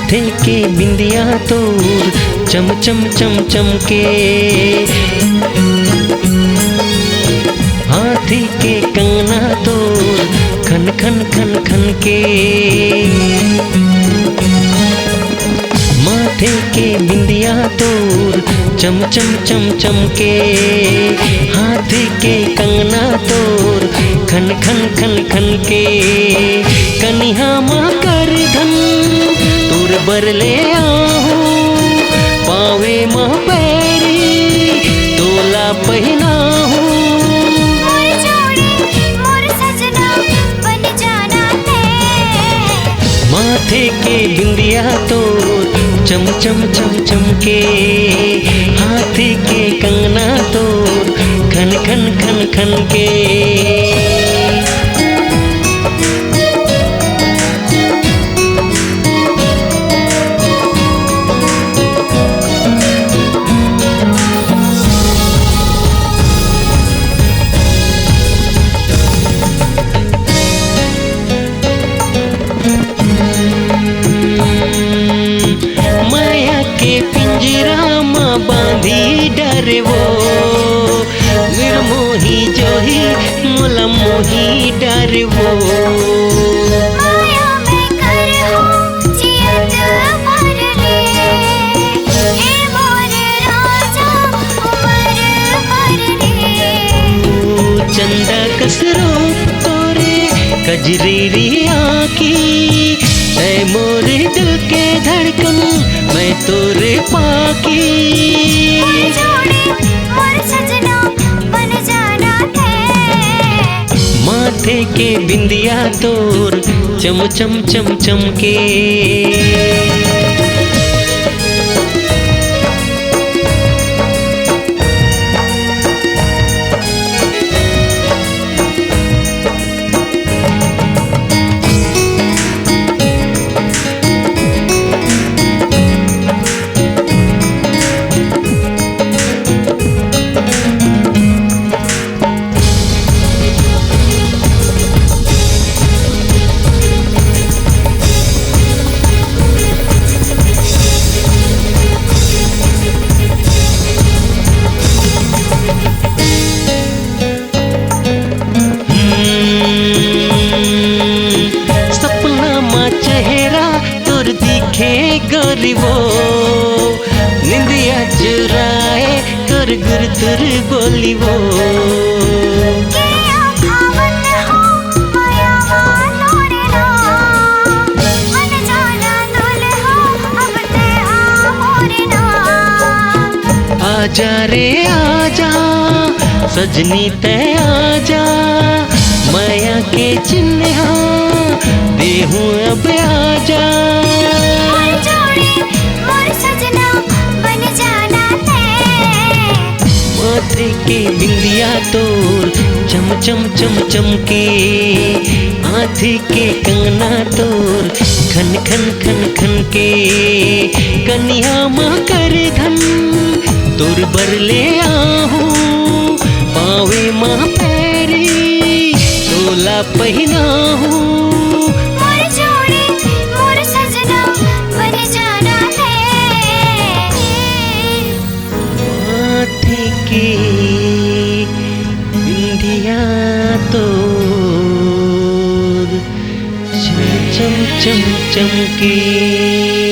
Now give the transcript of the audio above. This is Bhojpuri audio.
माथे के बिंदिया तोर चम चम चम चमके, हाथी के कंगना तोर खन खन खन खन के। माथे के बिंदिया तोर चम चम चम चमके, हाथी के कंगना तोर खन खन खन खन के। कन्हा माँ कर धन तोर बरले आहू, पावे माँ पैरी तोला पहनाहू। माथे के बिंदिया तोर चम चम चम चमके, हाथी के कंगना तोर खन खन खन खन के। पिंजरा माँ बांधी डरे वो, निर्मोही जोही मोला मोही डरे वो। चंदा कसरो तोरे कजरीरी आँखी, ऐ मोरे दिल के धड़कन मैं तोरे पाकी। माथे के बिंदिया तोर चम चम चम चमके। गरीबो निंदिया चुराए कर गुर तुर बोलीवो। आजा रे आजा सजनी तय आजा, माया के चिन्ह देहूं अब आजा। माथे के बिंदिया तोर चम चम चम चमके, हाथी के कंगना तोर खन खन खन खन के। कन्या माँ कर धन तोर बरले आहू, पावे माँ पैरी तोला पहनाहू। माथे के बिंदिया तोर चम चम चम चमके।